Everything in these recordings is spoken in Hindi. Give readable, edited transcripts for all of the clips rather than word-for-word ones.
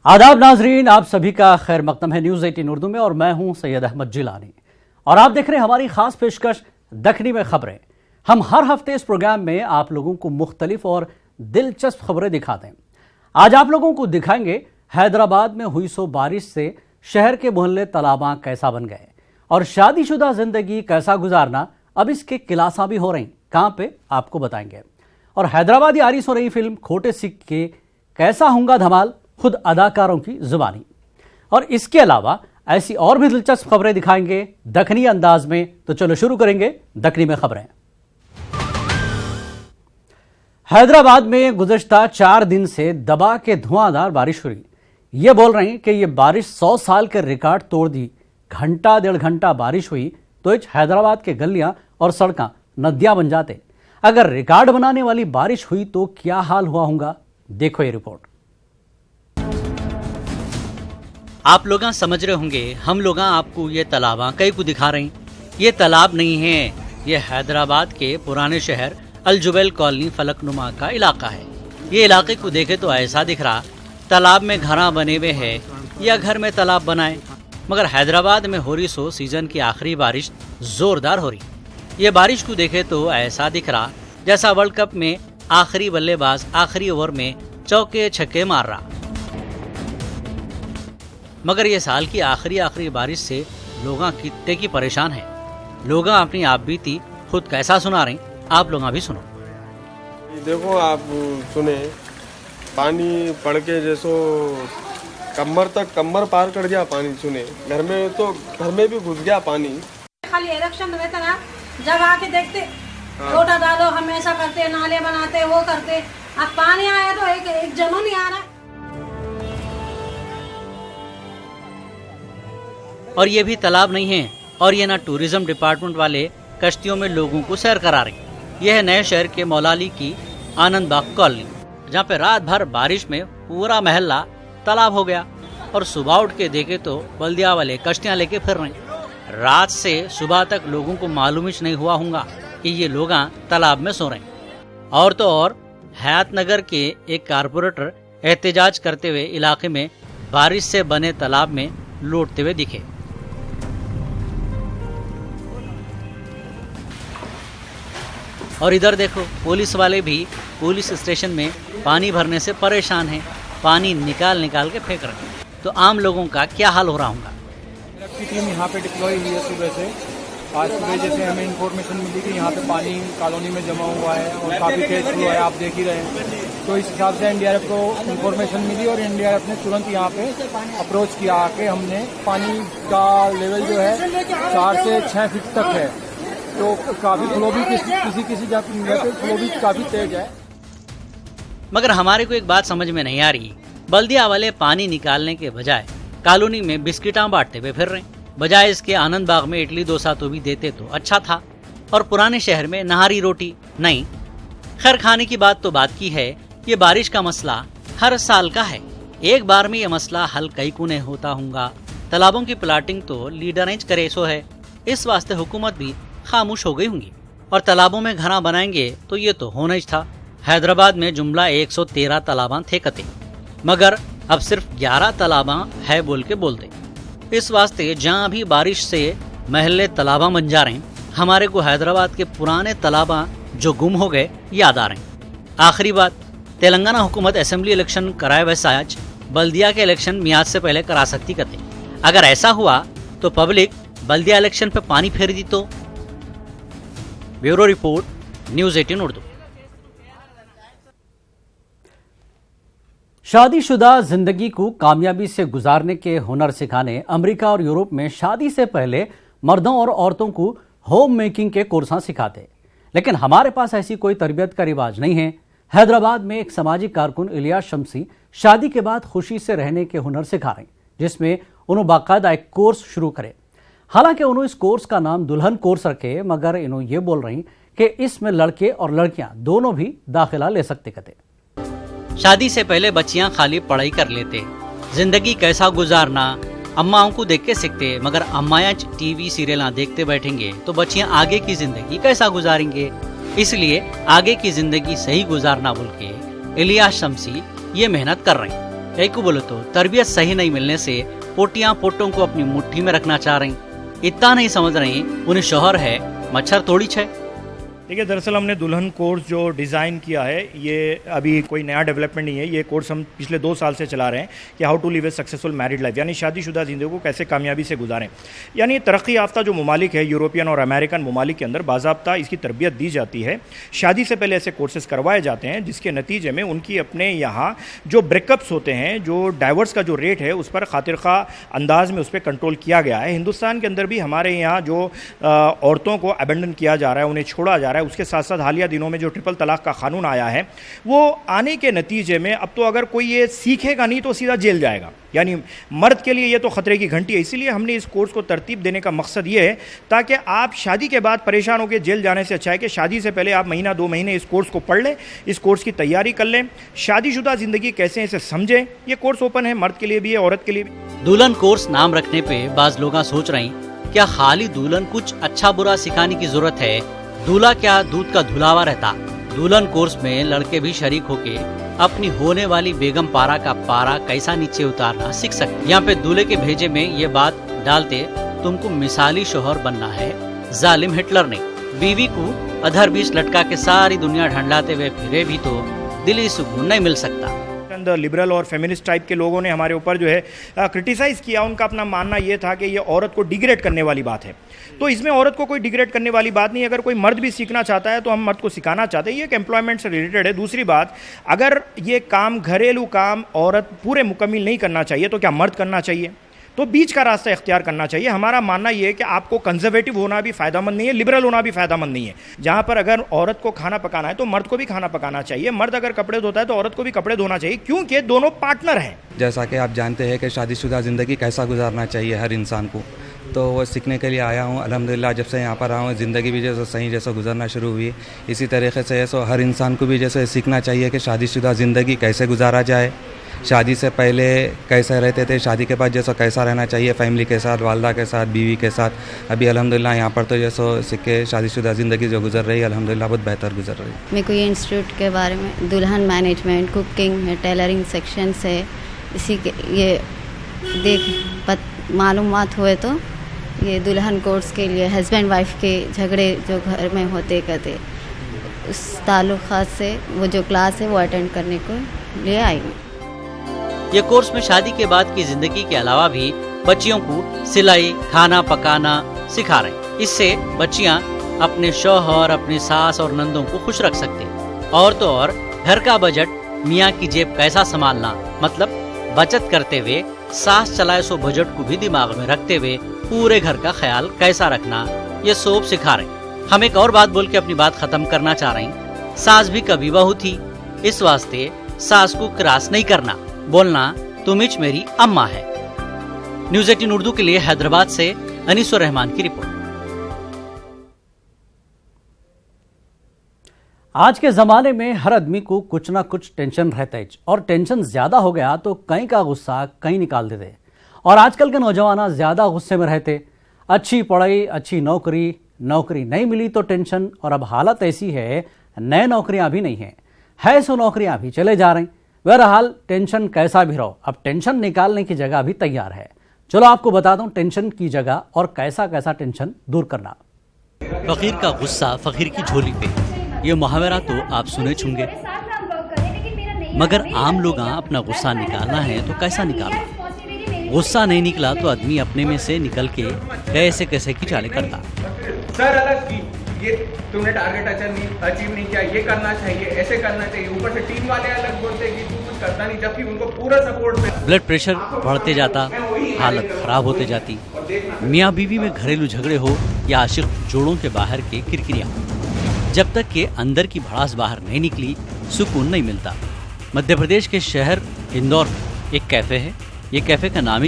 आदाब नाजरीन, आप सभी का खैर मकदम है न्यूज़ 18 उर्दू में और मैं हूं सैयद अहमद जिलानी और आप देख रहे हैं हमारी खास पेशकश दखनी में खबरें। हम हर हफ्ते इस प्रोग्राम में आप लोगों को मुख्तलिफ और दिलचस्प खबरें दिखाते हैं। आज आप लोगों को दिखाएंगे हैदराबाद में हुई सो बारिश से शहर के मोहल्ले तालाबां कैसा बन गए और शादीशुदा जिंदगी कैसा गुजारना अब इसके किलासा भी हो रही, कहां पे आपको बताएंगे। और हैदराबादी आरिस हो रही फिल्म खोटे सिक्के कैसा होगा धमाल, खुद अदाकारों की जुबानी। और इसके अलावा ऐसी और भी दिलचस्प खबरें दिखाएंगे दखनी अंदाज में। तो चलो शुरू करेंगे दखनी में खबरें। हैदराबाद में गुज़श्ता 4 दिन से दबा के धुआंधार बारिश हुई। ये बोल रहे हैं कि ये बारिश 100 साल के रिकॉर्ड तोड़ दी। घंटा 1.5 घंटा बारिश हुई तो इस हैदराबाद के गलियां और सड़कें नदियां बन जाते। अगर रिकॉर्ड बनाने वाली बारिश हुई तो क्या हाल हुआ होगा, देखो ये रिपोर्ट। आप लोग समझ रहे होंगे, हम लोग आपको ये तालाब कई को दिखा रहे हैं। ये तालाब नहीं है, ये हैदराबाद के पुराने शहर अल जुबैल कॉलोनी फलकनुमा का इलाका है। ये इलाके को देखे तो ऐसा दिख रहा तालाब में घरा बने हुए है या घर में तालाब बनाए, मगर हैदराबाद में हो रही सो सीजन की आखिरी बारिश जोरदार हो रही। ये बारिश को देखे तो ऐसा दिख रहा जैसा वर्ल्ड कप में आखिरी बल्लेबाज आखिरी ओवर में चौके छक्के मार रहा। मगर ये साल की आखिरी बारिश से लोग कितने की परेशान है। लोग अपनी आप बीती खुद कैसा सुना रहे, आप लोग भी सुनो। देखो आप सुने, पानी पड़ के जैसो कमर पार कर गया पानी। सुने घर में भी घुस गया पानी। खाली इलेक्शन रहता ना, जब आके देखते वोटा डालो, हम ऐसा करते, नाले बनाते, वो करते। अब पानी आया तो एक जनो नहीं आ रहा। और ये भी तालाब नहीं है और ये ना टूरिज्म डिपार्टमेंट वाले कश्तियों में लोगों को सैर करा रहे। यह है नए शहर के मौलाली की आनंद बाग कॉलोनी, जहाँ पे रात भर बारिश में पूरा मोहल्ला तालाब हो गया और सुबह उठ के देखे तो बल्दिया वाले कश्तियाँ लेके फिर रहे। रात से सुबह तक लोगों को मालूम ही नहीं हुआ होगा कि ये लोग तालाब में सो रहे हैं। और तो और हयात नगर के एक कारपोरेटर एहतजाज करते हुए इलाके में बारिश से बने तालाब में लौटते हुए दिखे। और इधर देखो, पुलिस वाले भी पुलिस स्टेशन में पानी भरने से परेशान हैं। पानी निकाल के फेंक रहे हैं। तो आम लोगों का क्या हाल हो रहा होगा। टीम यहाँ पे डिप्लॉय हुई है सुबह से। आज सुबह जैसे हमें इंफॉर्मेशन मिली कि यहाँ पे पानी कॉलोनी में जमा हुआ है और काफ़ी तेज हुआ है, आप देख ही रहे हैं। तो इस हिसाब से एनडीआरएफ को इंफॉर्मेशन मिली और एनडीआरएफ ने तुरंत यहाँ पे अप्रोच किया। आके हमने पानी का लेवल जो है 4 से 6 फीट तक है। तो काफ़ी फ्लो भी किसी जगह पे फ्लो भी काफ़ी तेज है। मगर हमारे को एक बात समझ में नहीं आ रही, बल्दिया वाले पानी निकालने के बजाय कॉलोनी में बिस्किटां बांटते हुए फिर रहे। बजाय इसके आनंद बाग में इडली डोसा तो भी देते तो अच्छा था, और पुराने शहर में नहारी रोटी नहीं। खैर, खाने की बात तो बात की है। ये बारिश का मसला हर साल का है, एक बार में ये मसला हल कई को नहीं होता होगा। तालाबों की प्लाटिंग तो लीडरेंज करे सो है, इस वास्ते हुकूमत भी खामोश हो गई होंगी। और तालाबों में घरा बनाएंगे तो ये तो होना ही था। हैदराबाद में जुमला 113 तालाबां थे कते, मगर अब सिर्फ 11 तालाबां है बोल के बोलते। इस वास्ते जहाँ भी बारिश से महल्ले तालाबां बन जा रहे हैं, हमारे को हैदराबाद के पुराने तालाबां जो गुम हो गए याद आ रहे हैं। आखिरी बात, तेलंगाना हुकूमत असेंबली इलेक्शन कराए वैसा आज बल्दिया के इलेक्शन मियाद से पहले करा सकती कते। अगर ऐसा हुआ तो पब्लिक बल्दिया इलेक्शन पे पानी फेर दी तो। Bureau report, news 18 Urdu. शादीशुदा जिंदगी को कामयाबी से गुजारने के हुनर सिखाने अमेरिका और यूरोप में शादी से पहले मर्दों और औरतों को होम मेकिंग के कोर्स सिखाते। लेकिन हमारे पास ऐसी कोई तरबियत का रिवाज नहीं है। हैदराबाद में एक सामाजिक कारकुन इलियास शम्सी शादी के बाद खुशी से रहने के हुनर सिखा रहे हैं, जिसमें उन्होंने बाकायदा एक कोर्स शुरू करे। हालांकि उन्होंने इस कोर्स का नाम दुल्हन कोर्स रखे, मगर इन्होंने ये बोल रही कि इसमें लड़के और लड़कियां दोनों भी दाखिला ले सकते कते। शादी से पहले बच्चियां खाली पढ़ाई कर लेते, जिंदगी कैसा गुजारना अम्माओं को देख के सीखते, मगर अम्मायां टीवी सीरियल देखते बैठेंगे तो बच्चियां आगे की जिंदगी कैसा गुजारेंगे। इसलिए आगे की जिंदगी सही गुजारना बोल के इलियास शम्सी ये मेहनत कर रहे हैं। एक को बोले तो तरबियत सही नहीं मिलने से पोटियां पोटों को अपनी मुट्ठी में रखना चाह रही, इतना नहीं समझ रही उन्हें शोहर है मच्छर तोड़ी छे। देखिए, दरअसल हमने दुल्हन कोर्स जो डिज़ाइन किया है, ये अभी कोई नया डेवलपमेंट नहीं है। ये कोर्स हम पिछले 2 साल से चला रहे हैं कि how to live a successful married life, यानी शादीशुदा ज़िंदगी को कैसे कामयाबी से गुजारें। यानी तरक्की याफ्ता जो ममालिक है, यूरोपियन और अमेरिकन ममालिक के अंदर बाज़ाब्ता इसकी तरबियत दी जाती है। शादी से पहले ऐसे कोर्सेज करवाए जाते हैं जिसके नतीजे में उनकी अपने यहाँ जो ब्रेकअप्स होते हैं, जो डाइवर्स का जो रेट है, उस पर खातिर खा अंदाज में उस पर कंट्रोल किया गया है। हिंदुस्तान के अंदर भी हमारे यहाँ जो औरतों को अबेंडन किया जा रहा है, उन्हें छोड़ा जा रहा है, उसके साथ साथ हालिया दिनों में जो ट्रिपल तलाक का कानून आया है, वो आने के नतीजे में अब तो अगर कोई ये सीखेगा नहीं तो सीधा जेल जाएगा। यानी मर्द के लिए ये तो खतरे की घंटी है। इसीलिए हमने इस कोर्स को तरतीब देने का मकसद ये है ताकि आप शादी के बाद परेशान होकर जेल जाने से अच्छा है कि शादी से पहले आप महीना 2 महीने इस कोर्स को पढ़ लें, इस कोर्स की तैयारी कर लें, शादीशुदा जिंदगी कैसे इसे समझें। ये कोर्स ओपन है, मर्द के लिए भी है, औरत के लिए भी। दुल्हन कोर्स नाम रखने पे बाज लोग सोच रही, क्या खाली दुल्हन कुछ अच्छा बुरा सिखाने की जरूरत है? दूल्हा क्या दूध का धुलावा रहता? दुल्हन कोर्स में लड़के भी शरीक होके अपनी होने वाली बेगम पारा का पारा कैसा नीचे उतारना सीख सकते। यहाँ पे दूल्हे के भेजे में ये बात डालते, तुमको मिसाली शोहर बनना है। जालिम हिटलर ने बीवी को अधर बीच लटका के सारी दुनिया ढंढाते हुए फिरे भी तो दिली सुकून नहीं मिल सकता। लिबरल और फेमिनिस्ट टाइप के लोगों ने हमारे ऊपर जो है क्रिटिसाइज़ किया। उनका अपना मानना ये था कि ये औरत को डिग्रेड करने वाली बात है। तो इसमें औरत को कोई डिग्रेड करने वाली बात नहीं है। अगर कोई मर्द भी सीखना चाहता है तो हम मर्द को सिखाना चाहते हैं। ये एक एम्प्लॉयमेंट से रिलेटेड है। दूसरी बात, अगर ये काम घरेलू काम औरत पूरे मुकम्मल नहीं करना चाहिए तो क्या मर्द करना चाहिए? तो बीच का रास्ता इख्तियार करना चाहिए। हमारा मानना यह है कि आपको कंजर्वेटिव होना भी फ़ायदामंद नहीं है, लिबरल होना भी फ़ायदामंद नहीं है। जहाँ पर अगर औरत को खाना पकाना है तो मर्द को भी खाना पकाना चाहिए, मर्द अगर कपड़े धोता है तो औरत को भी कपड़े धोना चाहिए, क्योंकि दोनों पार्टनर हैं। जैसा कि आप जानते हैं कि शादीशुदा ज़िंदगी कैसा गुजारना चाहिए हर इंसान को, तो वो सीखने के लिए आया हूँ। अल्हम्दुलिल्लाह जब से यहाँ पर आया हूँ ज़िंदगी भी जैसे सही जैसा गुजरना शुरू हुई। इसी तरीके से ऐसा हर इंसान को भी जैसे सीखना चाहिए कि शादीशुदा ज़िंदगी कैसे गुजारा जाए, शादी से पहले कैसे रहते थे, शादी के बाद जैसा कैसा रहना चाहिए फैमिली के साथ, वालदा के साथ, बीवी के साथ। अभी अल्हम्दुलिल्लाह यहाँ पर तो जैसा सीख के शादीशुदा ज़िंदगी जो गुजर रही है अल्हम्दुलिल्लाह बहुत बेहतर गुजर रही है। मेरे को ये इंस्टीट्यूट के बारे में दुल्हन मैनेजमेंट, कुकिंग है, टेलरिंग सेक्शन से इसी के ये मालूमात हुए तो ये दुल्हन कोर्स के लिए हस्बैंड वाइफ के झगड़े जो घर में होते कहते उस ताल्लुक़ात से वो जो क्लास है वो अटेंड करने को लिए आई हूँ। ये कोर्स में शादी के बाद की जिंदगी के अलावा भी बच्चियों को सिलाई, खाना पकाना सिखा रहे। इससे बच्चियां अपने शौहर, अपनी सास और नंदों को खुश रख सकते। और तो और घर का बजट, मियाँ की जेब कैसा संभालना, मतलब बचत करते हुए सास चलाए सो बजट को भी दिमाग में रखते हुए पूरे घर का ख्याल कैसा रखना, ये सब सिखा रहे। हम एक और बात बोल के अपनी बात खत्म करना चाह रहे हैं। सास भी कभी बहू थी, इस वास्ते सास को क्रॉस नहीं करना, बोलना तुम हिच मेरी अम्मा है। न्यूज़ 18 उर्दू के लिए हैदराबाद से अनीसुर रहमान की रिपोर्ट। आज के ज़माने में हर आदमी को कुछ ना कुछ टेंशन रहता है, और टेंशन ज़्यादा हो गया तो कहीं का गुस्सा कहीं निकाल देते। और आजकल के नौजवान ज़्यादा गुस्से में रहते। अच्छी पढ़ाई, अच्छी नौकरी नहीं मिली तो टेंशन, और अब हालत ऐसी है नए नौकरियां भी नहीं है सो नौकरियां भी चले जा रही। बहरहाल टेंशन कैसा भी रहो, अब टेंशन निकालने की जगह भी तैयार है। चलो आपको बता दूं टेंशन की जगह और कैसा कैसा टेंशन दूर करना। फकीर का गुस्सा फकीर की झोली पे, ये मुहावरा तो आप सुने होंगे, मगर आम लोग अपना गुस्सा निकालना है तो कैसा निकालना? गुस्सा नहीं निकला तो आदमी अपने में से निकल के कैसे की चाले करता। सर अलग की ये तुमने टारगेट अचीव नहीं किया, ये करना चाहिए, ऐसे करना चाहिए। ऊपर से टीम वाले अलग बोलते हैं कि तू कुछ करता नहीं, जबकि उनको पूरा सपोर्ट में। ब्लड प्रेशर बढ़ते जाता, हालत खराब होते जाती। मियाँ बीवी में घरेलू झगड़े हो या आशिक जोड़ों के बाहर के किरकिरियाँ, जब तक के अंदर की भड़ास बाहर नहीं निकली सुकून नहीं मिलता। मध्य प्रदेश के शहर इंदौर में एक कैफे है। ये कैफे का नाम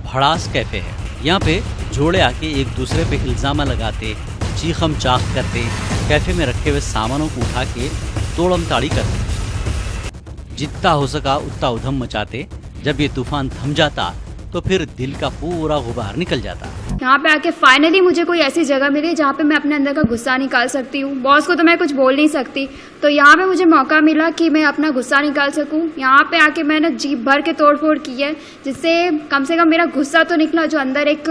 भड़ास कैफे है। यहाँ पे जोड़े आके एक दूसरे पे इल्जाम लगाते, चीखम चाक करते, कैफे में रखे हुए सामानों को उठा के तोड़म ताड़ी करते। जितना हो सका उतना उधम मचाते। जब ये तूफान थम जाता तो फिर दिल का पूरा गुबार निकल जाता। यहाँ पे आके फाइनली मुझे कोई ऐसी जगह मिली जहाँ पे मैं अपने अंदर का गुस्सा निकाल सकती हूँ। बॉस को तो मैं कुछ बोल नहीं सकती, तो यहाँ पे मुझे मौका मिला कि मैं अपना गुस्सा निकाल सकूँ। यहाँ पे आके मैंने जी भर के तोड़फोड़ की है, जिससे कम से कम मेरा गुस्सा तो निकला। जो अंदर एक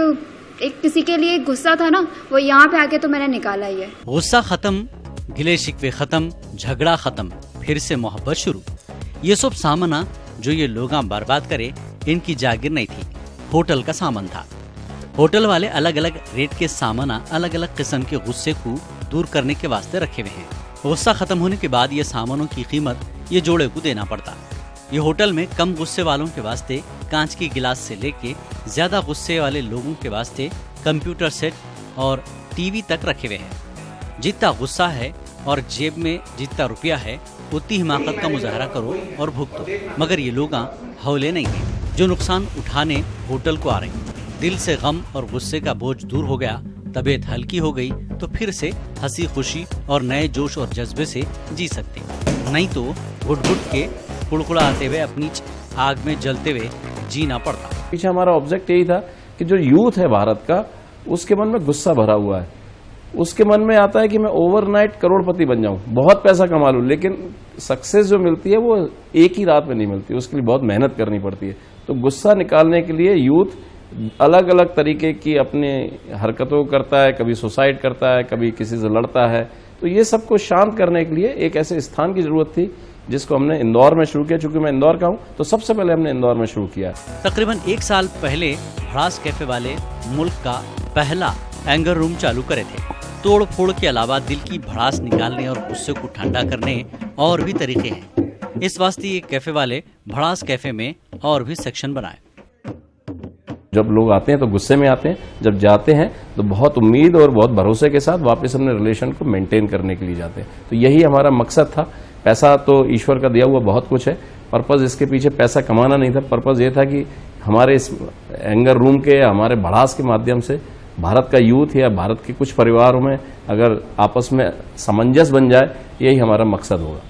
किसी के लिए गुस्सा था ना, वो यहाँ पे आके तो मैंने निकाला ही है। गुस्सा खत्म, गिले शिकवे खत्म, झगड़ा खत्म, फिर से मोहब्बत शुरू। ये सब सामना जो ये लोग बर्बाद करे, इनकी जागीर नहीं थी, होटल का सामान था। होटल वाले अलग अलग रेट के सामाना अलग अलग किस्म के गुस्से को दूर करने के वास्ते रखे हुए हैं। गुस्सा खत्म होने के बाद ये सामानों की कीमत ये जोड़े को देना पड़ता। ये होटल में कम गुस्से वालों के वास्ते कांच के गिलास से लेके ज्यादा गुस्से वाले लोगों के वास्ते कंप्यूटर सेट और टीवी तक रखे हुए हैं। जितना गुस्सा है और जेब में जितना रुपया है, उतनी हिमाकत का मुजाहरा करो और भुगतो। मगर ये लोग हौले नहीं है जो नुकसान उठाने होटल को आ रहे हैं। दिल से गम और गुस्से का बोझ दूर हो गया, तबीयत हल्की हो गई, तो फिर से हंसी खुशी और नए जोश और जज्बे से जी सकते। नहीं तो घुट घुट के कुड़कुड़ाते हुए अपनी आग में जलते हुए जीना पड़ता। पीछे हमारा ऑब्जेक्ट यही था कि जो यूथ है भारत का, उसके मन में गुस्सा भरा हुआ है। उसके मन में आता है कि मैं ओवरनाइट करोड़पति बन जाऊं, बहुत पैसा कमा लूं, लेकिन सक्सेस जो मिलती है वो एक ही रात में नहीं मिलती, उसके लिए बहुत मेहनत करनी पड़ती है। तो गुस्सा निकालने के लिए यूथ अलग अलग तरीके की अपनी हरकतों करता है, कभी सुसाइड करता है, कभी किसी से लड़ता है। तो ये सबको शांत करने के लिए एक ऐसे स्थान की जरूरत थी, जिसको हमने इंदौर में शुरू किया। चूंकि मैं इंदौर का हूं, तो सबसे पहले हमने इंदौर में शुरू किया। तकरीबन 1 साल पहले भड़ास कैफे वाले मुल्क का पहला एंगर रूम चालू करे थे। तोड़ फोड़ के अलावा दिल की भड़ास निकालने और गुस्से को ठंडा करने और भी तरीके हैं। इस वास्ते ये कैफे वाले भड़ास कैफे में और भी सेक्शन बनाए। जब लोग आते हैं तो गुस्से में आते हैं, जब जाते हैं तो बहुत उम्मीद और बहुत भरोसे के साथ वापस अपने रिलेशन को मेंटेन करने के लिए जाते हैं। तो यही हमारा मकसद था। पैसा तो ईश्वर का दिया हुआ बहुत कुछ है, पर्पज इसके पीछे पैसा कमाना नहीं था। पर्पज ये था कि हमारे इस एंगर रूम के, हमारे भड़ास के माध्यम से भारत का यूथ या भारत के कुछ परिवारों में अगर आपस में सामंजस्य बन जाए, यही हमारा मकसद होगा।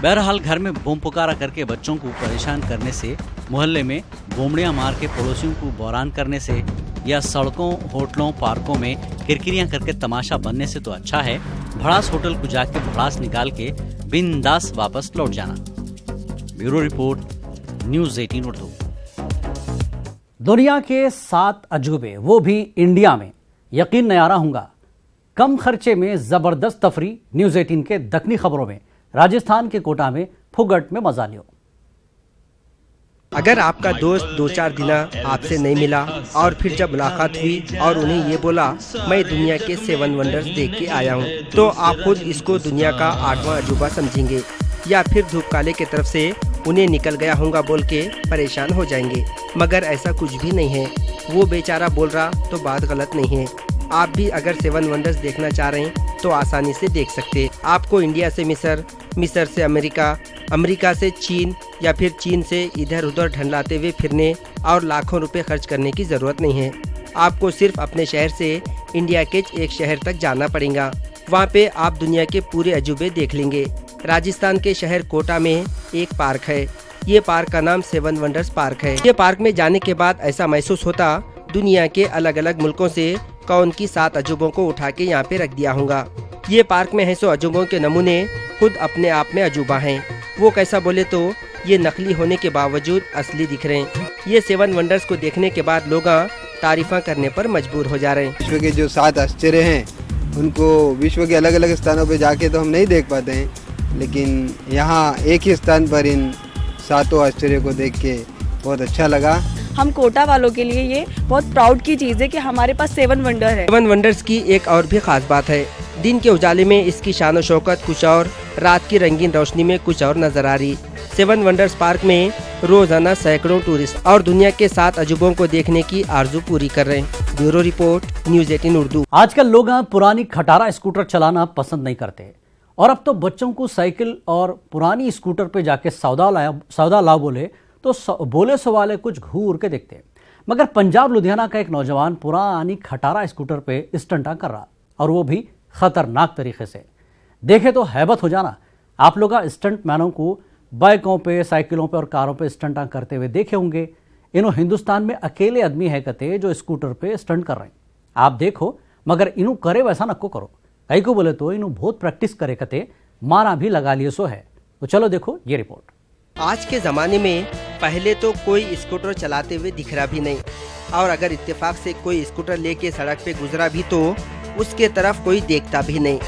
बहरहाल घर में बम पुकारा करके बच्चों को परेशान करने से, मोहल्ले में गोमड़ियां मार के पड़ोसियों को बौरान करने से, या सड़कों, होटलों, पार्कों में किरकिरियां करके तमाशा बनने से तो अच्छा है भड़ास होटल को जाके भड़ास निकाल के बिंदास वापस लौट जाना। Bureau report, news 18 Urdu. दुनिया के 7 अजूबे, वो भी इंडिया में, यकीन नहीं आ रहा हूँगा। कम खर्चे में जबरदस्त तफरी। न्यूज़ 18 के दखनी खबरों में राजस्थान के कोटा में फुगट में मजा लियो। अगर आपका दोस्त 2-4 दिन आपसे नहीं मिला और फिर जब मुलाकात हुई और उन्हें ये बोला मैं दुनिया के 7 वंडर्स देख के आया हूँ, तो आप खुद इसको दुनिया का 8वां अजूबा समझेंगे, या फिर धूपकाले की तरफ से उन्हें निकल गया होगा बोल के परेशान हो जाएंगे। मगर ऐसा कुछ भी नहीं है। वो बेचारा बोल रहा तो बात गलत नहीं है। आप भी अगर 7 वंडर्स देखना चाह रहे हैं तो आसानी से देख सकते हैं। आपको इंडिया से मिस्र, मिस्र से अमेरिका, अमेरिका से चीन, या फिर चीन से इधर उधर ढंढलाते हुए फिरने और लाखों रुपए खर्च करने की ज़रूरत नहीं है। आपको सिर्फ अपने शहर से इंडिया के एक शहर तक जाना पड़ेगा। वहाँ पे आप दुनिया के पूरे अजूबे देख लेंगे। राजस्थान के शहर कोटा में एक पार्क है। ये पार्क का नाम 7 वंडर्स पार्क है। ये पार्क में जाने के बाद ऐसा महसूस होता दुनिया के अलग अलग मुल्कों से कौन की 7 अजूबों को उठा के यहाँ पे रख दिया होगा। ये पार्क में है 100 अजूबों के नमूने खुद अपने आप में अजूबा हैं। वो कैसा बोले तो ये नकली होने के बावजूद असली दिख रहे हैं। ये 7 वंडर्स को देखने के बाद लोग तारीफा करने पर मजबूर हो जा रहे हैं। विश्व के जो 7 आश्चर्य हैं, उनको विश्व के अलग अलग स्थानों पे जाके तो हम नहीं देख पाते हैं, लेकिन यहाँ एक ही स्थान पर इन 7 आश्चर्य को देख के बहुत अच्छा लगा। हम कोटा वालों के लिए ये बहुत प्राउड की चीज़ है कि हमारे पास 7 वंडर है। 7 वंडर्स की एक और भी खास बात है। दिन के उजाले में इसकी शान और शौकत कुछ और, रात की रंगीन रोशनी में कुछ और नजर आ रही। 7 वंडर्स पार्क में रोजाना सैकड़ों टूरिस्ट और दुनिया के 7 अजूबों को देखने की आरजू पूरी कर रहे हैं। Bureau report, news 18 Urdu. आजकल लोग पुरानी खटारा स्कूटर चलाना पसंद नहीं करते, और अब तो बच्चों को साइकिल और पुरानी स्कूटर पे जाके सौदा लाओ बोले तो बोले सवाले कुछ घूर के देखते हैं। मगर पंजाब लुधियाना का एक नौजवान पुरानी खटारा स्कूटर पे स्टंटा कर रहा, और वो भी खतरनाक तरीके से। देखे तो हैबत हो जाना। आप लोग स्टंट मैनों को बाइकों पे, साइकिलों पे और कारों पे स्टंटां करते हुए देखे होंगे। इन्हों हिंदुस्तान में अकेले आदमी है कते जो स्कूटर पे स्टंट कर रहे हैं। आप देखो, मगर इन्हों करे वैसा नको करो। कई को बोले तो इन्हों बहुत प्रैक्टिस करे कते मारा भी लगा लिए सो है। तो चलो देखो ये रिपोर्ट। आज के ज़माने में पहले तो कोई स्कूटर चलाते हुए दिख रहा भी नहीं, और अगर इत्तेफाक से कोई स्कूटर लेके सड़क पे गुजरा भी तो उसके तरफ कोई देखता भी नहीं।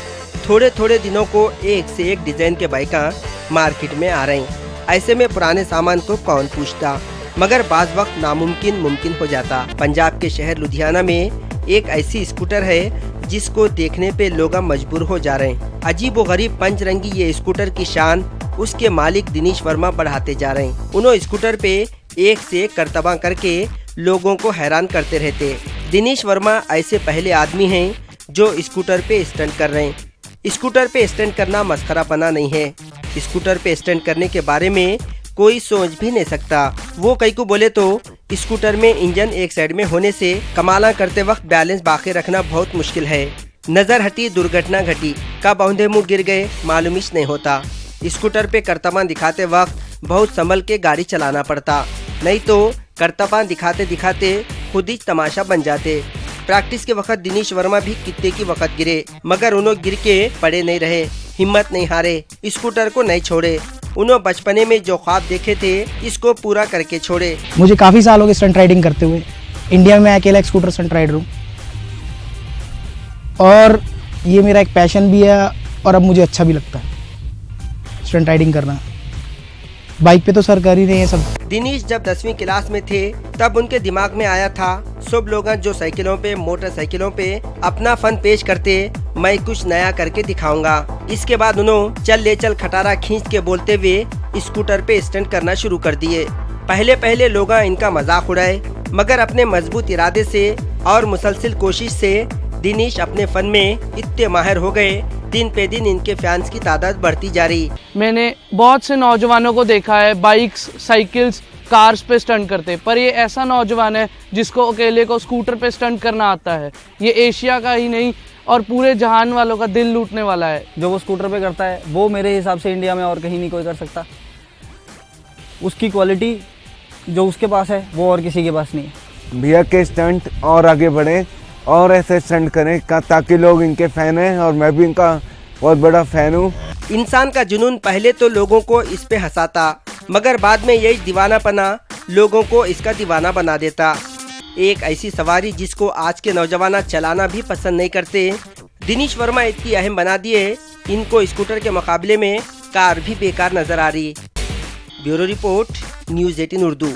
थोड़े थोड़े दिनों को एक से एक डिजाइन के बाइकां मार्केट में आ रहे हैं। ऐसे में पुराने सामान को कौन पूछता, मगर बाज वक्त नामुमकिन मुमकिन हो जाता। पंजाब के शहर लुधियाना में एक ऐसी स्कूटर है जिसको देखने पे लोग मजबूर हो जा रहे हैं। अजीब व गरीब पंचरंगी ये स्कूटर की शान उसके मालिक दिनेश वर्मा बढ़ाते जा रहे हैं। उन्होंने स्कूटर पे एक से एक करतबा करके लोगों को हैरान करते रहते। दिनेश वर्मा ऐसे पहले आदमी हैं जो स्कूटर पे स्टंट कर रहे हैं। स्कूटर पे स्टंट करना मस्खरापना नहीं है। स्कूटर पे स्टंट करने के बारे में कोई सोच भी नहीं सकता। वो कई को बोले तो स्कूटर में इंजन एक साइड में होने से कमाला करते वक्त बैलेंस बाकी रखना बहुत मुश्किल है। नजर हटी दुर्घटना घटी, कब औंधे मुंह गिर गए मालूम ही नहीं होता। स्कूटर पे करतबान दिखाते वक्त बहुत संभल के गाड़ी चलाना पड़ता, नहीं तो करतबान दिखाते दिखाते खुद ही तमाशा बन जाते। प्रैक्टिस के वक्त दिनेश वर्मा भी कितने की वक्त गिरे, मगर उन्होंने गिर के पड़े नहीं रहे, हिम्मत नहीं हारे, स्कूटर को नहीं छोड़े। उन्होंने बचपने में जो ख्वाब देखे थे इसको पूरा करके छोड़े। मुझे काफी साल हो गए स्टंट राइडिंग करते हुए। इंडिया में मैं अकेला एक स्कूटर स्टंट राइडर हूँ और ये मेरा एक पैशन भी है और अब मुझे अच्छा भी लगता है स्टंट राइडिंग करना। बाइक पे तो सरकार ही नहीं है सब। दिनेश जब 10वीं क्लास में थे तब उनके दिमाग में आया था सब लोग जो साइकिलों पे मोटरसाइकिलों पे अपना फन पेश करते, मैं कुछ नया करके दिखाऊंगा। इसके बाद उन्होंने चल ले चल खटारा खींच के बोलते हुए स्कूटर पे स्टंट करना शुरू कर दिए। पहले पहले लोग इनका मजाक उड़ाए, मगर अपने मजबूत इरादे से और मुसलसल कोशिश से दिनेश अपने फन में इतने माहिर हो गए, दिन पे दिन इनके फैंस की तादाद बढ़ती जा रही। मैंने बहुत से नौजवानों को देखा है बाइक्स, साइकिल्स, कार्स पे स्टंट करते, पर ये ऐसा नौजवान है जिसको अकेले को स्कूटर पे स्टंट करना आता है। ये एशिया का ही नहीं और पूरे जहान वालों का दिल लूटने वाला है। जो वो स्कूटर पे करता है वो मेरे हिसाब से इंडिया में और कहीं नहीं कोई कर सकता। उसकी क्वालिटी जो उसके पास है वो और किसी के पास नहीं है। भैया के स्टंट और आगे बढ़े और ऐसे स्टंट करें ताकि लोग इनके फैन हैं और मैं भी इनका बहुत बड़ा फैन हूँ। इंसान का जुनून पहले तो लोगों को इस पे हंसाता, मगर बाद में यही दीवानापना लोगों को इसका दीवाना बना देता। एक ऐसी सवारी जिसको आज के नौजवान चलाना भी पसंद नहीं करते, दिनेश वर्मा इतनी अहम बना दिए, इनको स्कूटर के मुकाबले में कार भी बेकार नजर आ रही। Bureau report, news 18 Urdu.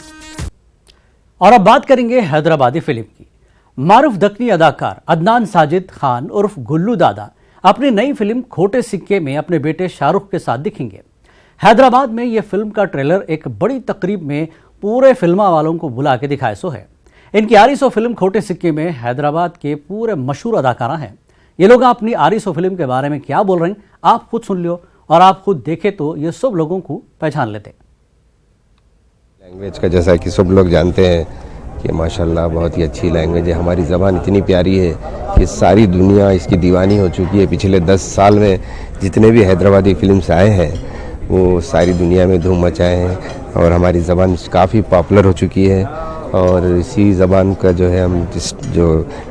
और अब बात करेंगे हैदराबादी फिल्म की। मारूफ दक्कनी अदाकार अदनान साजिद खान उर्फ गुल्लू दादा अपनी नई फिल्म खोटे सिक्के में अपने बेटे शाहरुख के साथ दिखेंगे। हैदराबाद में यह फिल्म का ट्रेलर एक बड़ी तकरीब में पूरे फिल्मा वालों को बुला के दिखाए सो है। इनकी आरिसो फिल्म खोटे सिक्के में हैदराबाद के पूरे मशहूर अदाकारा हैं। ये लोग अपनी आरिसो फिल्म के बारे में क्या बोल रहे हैं आप खुद सुन लियो और आप खुद देखे तो ये सब लोगों को पहचान लेते। लैंग्वेज का जैसा कि सब लोग जानते हैं कि माशाल्लाह बहुत ही अच्छी लैंग्वेज है। हमारी ज़बान इतनी प्यारी है कि सारी दुनिया इसकी दीवानी हो चुकी है। पिछले 10 साल में जितने भी हैदराबादी फिल्म्स आए हैं वो सारी दुनिया में धूम मचाए हैं और हमारी ज़बान काफ़ी पॉपुलर हो चुकी है। और इसी ज़बान का जो है हम जो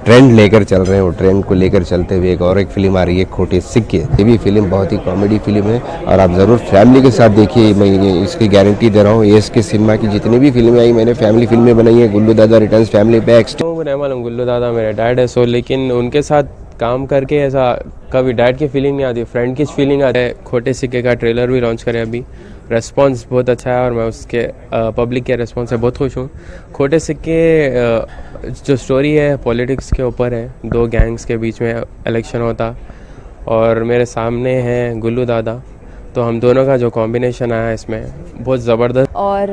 ट्रेंड लेकर चल रहे हैं वो ट्रेंड को लेकर चलते हुए एक फिल्म आ रही है खोटे सिक्के। ये भी फिल्म बहुत ही कॉमेडी फिल्म है और आप ज़रूर फैमिली के साथ देखिए। मैं इसकी गारंटी दे रहा हूँ। ये इसके सिनेमा की जितनी भी फिल्में आई मैंने फैमिली फिल्में बनाई है। गुल्लू दादा रिटर्न्स, फैमिली पैक्स। मालूम गुल्लू दादा मेरे डैड है सो, लेकिन उनके साथ काम करके ऐसा कभी डैड की फीलिंग नहीं आती, फ्रेंड की फीलिंग आती है। खोटे सिक्के का ट्रेलर भी लॉन्च करें अभी, रेस्पॉन्स बहुत अच्छा है और मैं उसके पब्लिक के रेस्पॉन्स से बहुत खुश हूँ। खोटे सिक्के जो स्टोरी है पॉलिटिक्स के ऊपर है। 2 गैंग्स के बीच में इलेक्शन होता और मेरे सामने हैं गुल्लू दादा, तो हम दोनों का जो कॉम्बिनेशन आया इसमें बहुत ज़बरदस्त और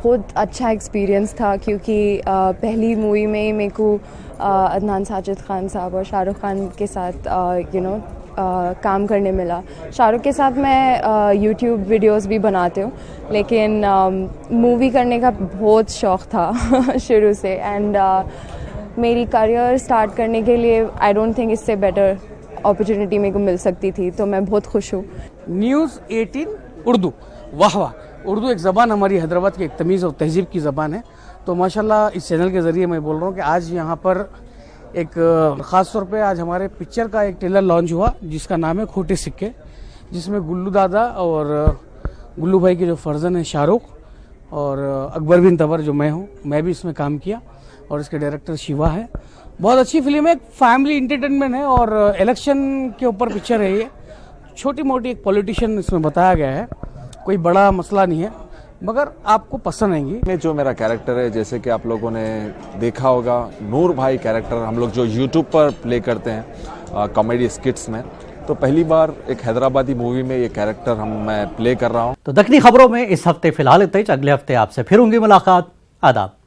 बहुत अच्छा एक्सपीरियंस था क्योंकि पहली मूवी में मेरे को अदनान साजिद खान साहब और शाहरुख खान के साथ काम करने मिला। शाहरुख के साथ मैं यूट्यूब वीडियोस भी बनाती हूँ, लेकिन मूवी करने का बहुत शौक़ था शुरू से। एंड मेरी करियर स्टार्ट करने के लिए आई डोंट थिंक इससे बेटर अपॉर्चुनिटी मेरे को मिल सकती थी, तो मैं बहुत खुश हूँ। न्यूज़ 18 उर्दू वाह वाह, उर्दू एक ज़बान हमारी हैदराबाद की एक तमीज़ और तहजीब की ज़बान है। तो माशाल्लाह इस चैनल के ज़रिए मैं बोल रहा हूँ कि आज यहाँ पर एक ख़ास तौर पे आज हमारे पिक्चर का एक ट्रेलर लॉन्च हुआ जिसका नाम है खोटे सिक्के, जिसमें गुल्लू दादा और गुल्लू भाई के जो फर्जन है शाहरुख और अकबर बिन तबर जो मैं हूँ, मैं भी इसमें काम किया और इसके डायरेक्टर शिवा है। बहुत अच्छी फिल्म है, एक फैमिली इंटरटेनमेंट है और इलेक्शन के ऊपर पिक्चर है ये। छोटी मोटी एक पॉलिटिशियन इसमें बताया गया है, कोई बड़ा मसला नहीं है, मगर आपको पसंद आएंगी। में जो मेरा कैरेक्टर है, जैसे कि आप लोगों ने देखा होगा, नूर भाई कैरेक्टर हम लोग जो यूट्यूब पर प्ले करते हैं कॉमेडी स्किट्स में, तो पहली बार एक हैदराबादी मूवी में ये कैरेक्टर मैं प्ले कर रहा हूँ। तो दखनी खबरों में इस हफ्ते फिलहाल इतना ही। अगले हफ्ते आपसे फिर होंगी मुलाकात। आदाब।